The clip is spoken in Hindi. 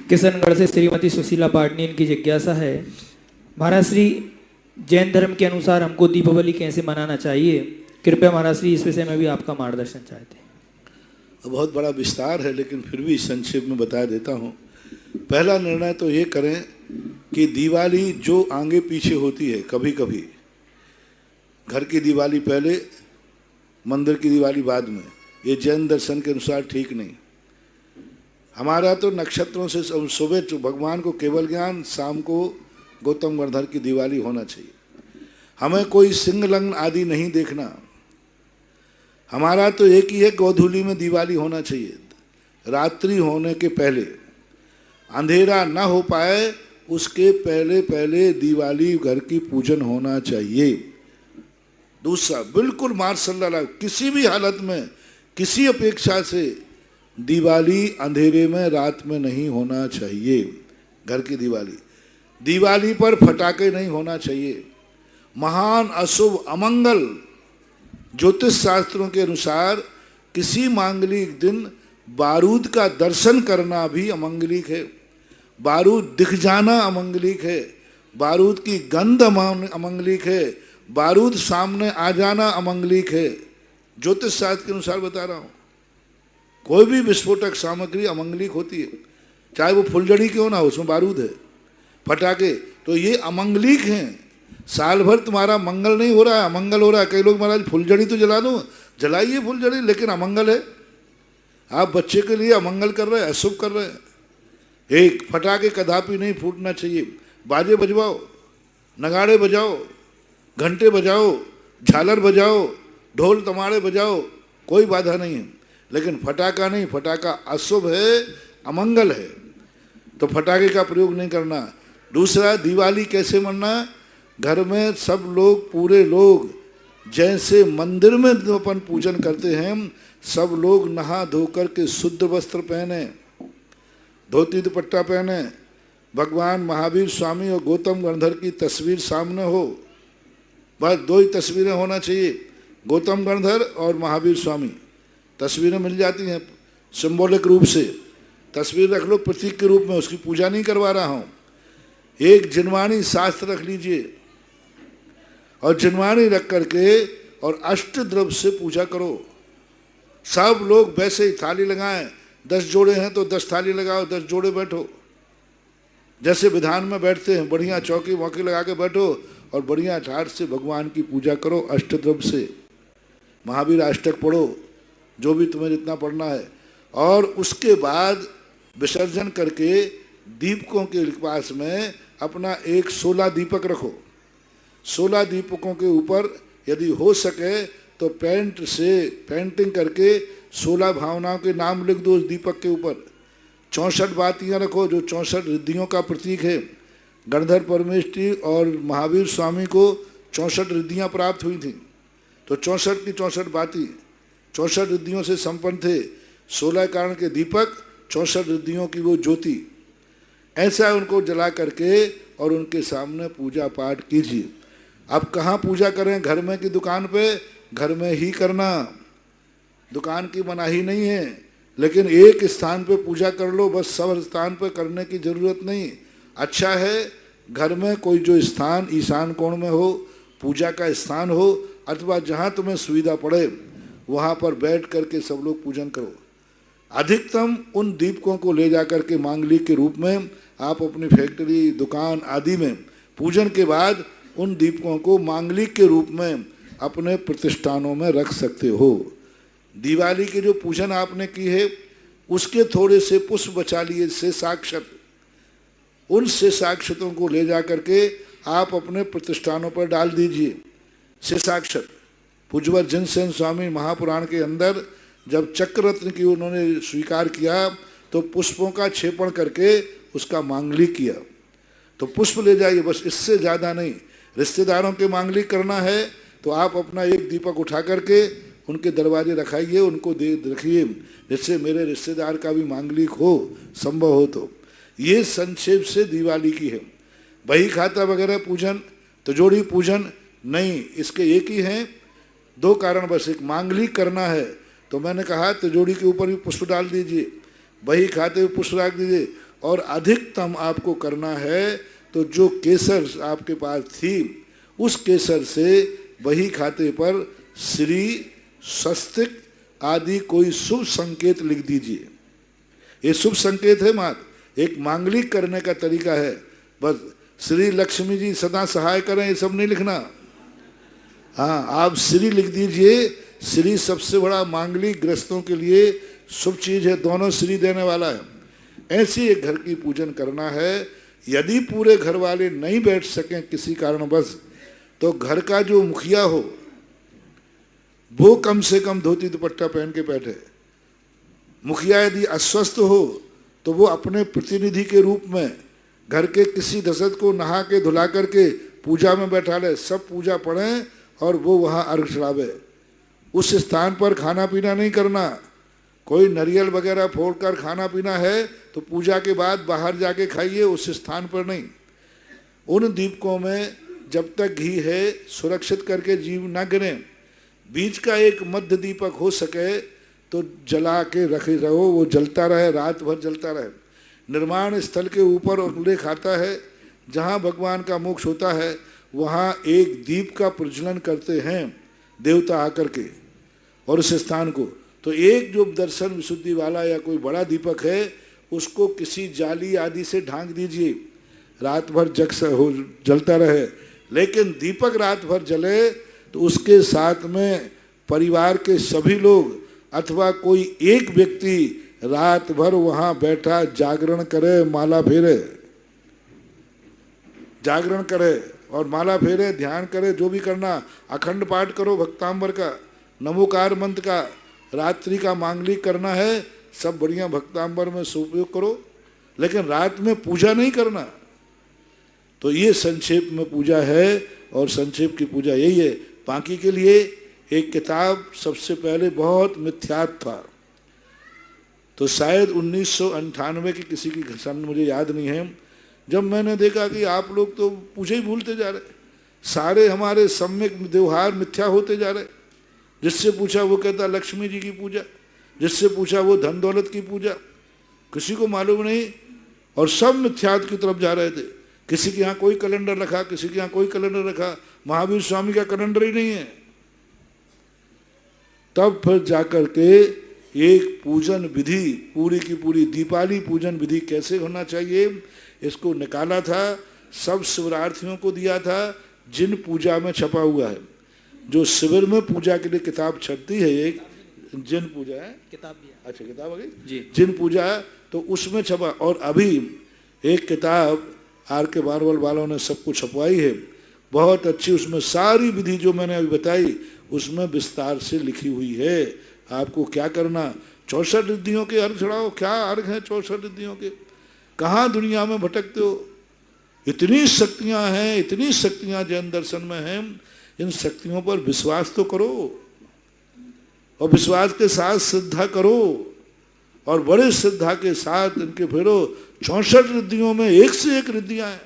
किशनगढ़ से श्रीमती सुशीला पाटनी, इनकी जिज्ञासा है, महाराज श्री जैन धर्म के अनुसार हमको दीपावली कैसे मनाना चाहिए? कृपया महाराज श्री इस विषय में भी आपका मार्गदर्शन चाहते हैं। बहुत बड़ा विस्तार है, लेकिन फिर भी संक्षेप में बता देता हूँ। पहला निर्णय तो ये करें कि दिवाली जो आगे पीछे होती है, कभी कभी घर की दिवाली पहले, मंदिर की दिवाली बाद में, ये जैन दर्शन के अनुसार ठीक नहीं। हमारा तो नक्षत्रों से सुबह भगवान को केवल ज्ञान, शाम को गौतम गणधर की दिवाली होना चाहिए। हमें कोई सिंह लग्न आदि नहीं देखना। हमारा तो एक ही है, गोधूली में दिवाली होना चाहिए। रात्रि होने के पहले, अंधेरा ना हो पाए उसके पहले पहले दिवाली घर की पूजन होना चाहिए। दूसरा, बिल्कुल मार्शल किसी भी हालत में, किसी अपेक्षा से दिवाली अंधेरे में, रात में नहीं होना चाहिए। घर की दिवाली, दिवाली पर फटाके नहीं होना चाहिए। महान अशुभ अमंगल, ज्योतिष शास्त्रों के अनुसार किसी मांगलिक दिन बारूद का दर्शन करना भी अमंगलिक है। बारूद दिख जाना अमंगलिक है। बारूद की गंध अमंगलिक है। बारूद सामने आ जाना अमंगलिक है। ज्योतिष शास्त्र के अनुसार बता रहा हूँ। कोई भी विस्फोटक सामग्री अमंगलिक होती है, चाहे वो फुलझड़ी क्यों ना हो, उसमें बारूद है। फटाके तो ये अमंगलिक हैं। साल भर तुम्हारा मंगल नहीं हो रहा है, अमंगल हो रहा है। कई लोग महाराज फुलझड़ी तो जला दो, जलाइए फुलझड़ी, लेकिन अमंगल है। आप बच्चे के लिए अमंगल कर रहे हैं, अशुभ कर रहे हैं। एक फटाके कदापि नहीं फूटना चाहिए। बाजे बजवाओ, नगाड़े बजाओ, घंटे बजाओ, झालर बजाओ, ढोल तमाड़े बजाओ, कोई बाधा नहीं है, लेकिन फटाका नहीं। फटाका अशुभ है, अमंगल है, तो फटाके का प्रयोग नहीं करना। दूसरा, दिवाली कैसे मनाना? घर में सब लोग, पूरे लोग, जैसे मंदिर में अपन पूजन करते हैं, सब लोग नहा धोकर के शुद्ध वस्त्र पहने, धोती दुपट्टा पहने, भगवान महावीर स्वामी और गौतम गणधर की तस्वीर सामने हो। बस दो ही तस्वीरें होना चाहिए, गौतम गणधर और महावीर स्वामी। तस्वीरें मिल जाती हैं सिंबॉलिक रूप से, तस्वीर रख लो प्रतीक के रूप में, उसकी पूजा नहीं करवा रहा हूँ। एक जिनवाणी शास्त्र रख लीजिए, और जिनवाणी रख करके और अष्ट द्रव्य से पूजा करो। सब लोग वैसे ही थाली लगाएं। 10 जोड़े हैं तो 10 थाली लगाओ, 10 जोड़े बैठो, जैसे विधान में बैठते हैं। बढ़िया चौकी वौकी लगा के बैठो और बढ़िया ठाठ से भगवान की पूजा करो अष्ट द्रव्य से। महावीर अष्टक पढ़ो, जो भी तुम्हें जितना पढ़ना है, और उसके बाद विसर्जन करके दीपकों के पास में अपना एक 16 दीपक रखो। 16 दीपकों के ऊपर यदि हो सके तो पेंट से पेंटिंग करके 16 भावनाओं के नाम लिख दो उस दीपक के ऊपर। 64 बातियाँ रखो, जो 64 रिद्धियों का प्रतीक है। गणधर परमेष्ठी और महावीर स्वामी को 64 रिद्धियाँ प्राप्त हुई थी, तो 64 की 64 बाती 64 रिद्धियों से संपन्न थे। 16 कारण के दीपक, 64 रिद्धियों की वो ज्योति, ऐसा उनको जला करके और उनके सामने पूजा पाठ कीजिए। अब कहाँ पूजा करें? घर में की दुकान पे? घर में ही करना, दुकान की मनाही नहीं है, लेकिन एक स्थान पे पूजा कर लो बस। सब स्थान पे करने की जरूरत नहीं। अच्छा है घर में कोई जो स्थान ईशान कोण में हो, पूजा का स्थान हो, अथवा जहाँ तुम्हें सुविधा पड़े वहाँ पर बैठ करके सब लोग पूजन करो। अधिकतम उन दीपकों को ले जा करके मांगलिक के रूप में आप अपनी फैक्ट्री, दुकान आदि में पूजन के बाद उन दीपकों को मांगलिक के रूप में अपने प्रतिष्ठानों में रख सकते हो। दिवाली के जो पूजन आपने की है उसके थोड़े से पुष्प बचा लिए, शेषाक्षत, उन शेषाक्षतों को ले जा करके आप अपने प्रतिष्ठानों पर डाल दीजिए। शेषाक्षत पूज्यवर जिनसेन स्वामी महापुराण के अंदर जब चक्ररत्न की उन्होंने स्वीकार किया तो पुष्पों का क्षेपण करके उसका मांगलिक किया। तो पुष्प ले जाइए बस, इससे ज़्यादा नहीं। रिश्तेदारों के मांगलिक करना है तो आप अपना एक दीपक उठा करके उनके दरवाजे रखाइए, उनको दे रखिए, जिससे मेरे रिश्तेदार का भी मांगलिक हो, संभव हो। तो ये संक्षेप से दिवाली की है। बही खाता वगैरह पूजन, तिजोरी पूजन नहीं, इसके एक ही हैं, 2 कारण बस। एक मांगलिक करना है तो मैंने कहा तिजोरी के ऊपर भी पुष्प डाल दीजिए, बही खाते हुए पुष्प रख दीजिए, और अधिकतम आपको करना है तो जो केसर आपके पास थी उस केसर से वही खाते पर श्री, स्वस्तिक आदि कोई शुभ संकेत लिख दीजिए। ये शुभ संकेत है मात्र, एक मांगलिक करने का तरीका है। बस श्री लक्ष्मी जी सदा सहाय करें ये सब नहीं लिखना। हाँ, आप श्री लिख दीजिए। श्री सबसे बड़ा मांगलिक ग्रस्तों के लिए शुभ चीज है, दोनों श्री देने वाला है। ऐसे एक घर की पूजन करना है। यदि पूरे घर वाले नहीं बैठ सकें किसी कारणवश, तो घर का जो मुखिया हो वो कम से कम धोती दुपट्टा पहन के बैठे। मुखिया यदि अस्वस्थ हो तो वो अपने प्रतिनिधि के रूप में घर के किसी दशरथ को नहा के धुला करके पूजा में बैठा ले, सब पूजा पढ़ें और वो वहाँ अर्घ चढ़ावे। उस स्थान पर खाना पीना नहीं करना। कोई नारियल वगैरह फोड़कर खाना पीना है तो पूजा के बाद बाहर जाके खाइए, उस स्थान पर नहीं। उन दीपकों में जब तक घी है सुरक्षित करके जीव न गिरें। बीच का एक मध्य दीपक हो सके तो जला के रखे रहो, वो जलता रहे, रात भर जलता रहे। निर्माण स्थल के ऊपर उल्लेख आता है जहाँ भगवान का मोक्ष होता है वहाँ एक दीप का प्रज्वलन करते हैं देवता आकर के और उस स्थान को। तो एक जो दर्शन विशुद्धि वाला या कोई बड़ा दीपक है उसको किसी जाली आदि से ढांक दीजिए, रात भर जलता रहे। लेकिन दीपक रात भर जले तो उसके साथ में परिवार के सभी लोग अथवा कोई एक व्यक्ति रात भर वहाँ बैठा जागरण करे, माला फेरे, जागरण करे और माला फेरे, ध्यान करे, जो भी करना। अखंड पाठ करो भक्तांबर का, नमोकार मंत्र का, रात्रि का मांगलिक करना है, सब बढ़िया भक्तांबर में उपयोग करो, लेकिन रात में पूजा नहीं करना। तो ये संक्षेप में पूजा है और संक्षेप की पूजा यही है। बाकी के लिए एक किताब सबसे पहले बहुत मिथ्यात था, तो शायद 1998 की किसी की सन मुझे याद नहीं है, जब मैंने देखा कि आप लोग तो पूजा ही भूलते जा रहे, सारे हमारे सम्यक व्यवहार मिथ्या होते जा रहे। जिससे पूछा वो कहता लक्ष्मी जी की पूजा, जिससे पूछा वो धन दौलत की पूजा, किसी को मालूम नहीं, और सब मिथ्यात की तरफ जा रहे थे। किसी के यहाँ कोई कैलेंडर रखा, किसी के यहाँ कोई कैलेंडर रखा, महावीर स्वामी का कैलेंडर ही नहीं है। तब फिर जाकर के एक पूजन विधि पूरी की पूरी दीपावली पूजन विधि कैसे होना चाहिए इसको निकाला था, सब शिवरार्थियों को दिया था जिन पूजा में छपा हुआ है। जो शिविर में पूजा के लिए किताब छपती है, एक जिन पूजा है किताब भी है। अच्छा किताब आ गई जी, जिन पूजा है तो उसमें छपा। और अभी एक किताब आर के बारवल वालों ने सबको छपवाई है, बहुत अच्छी। उसमें सारी विधि जो मैंने अभी बताई उसमें विस्तार से लिखी हुई है। आपको क्या करना, 64 रिद्धियों के अर्घ चढ़ाओ। क्या अर्घ है 64 रिद्धियों के? कहाँ दुनिया में भटकते हो? इतनी शक्तियां हैं, इतनी शक्तियां जैन दर्शन में हैं। इन शक्तियों पर विश्वास तो करो और विश्वास के साथ श्रद्धा करो और बड़े श्रद्धा के साथ इनके फेरो। 64 रिद्धियों में एक से एक रिद्धियां हैं।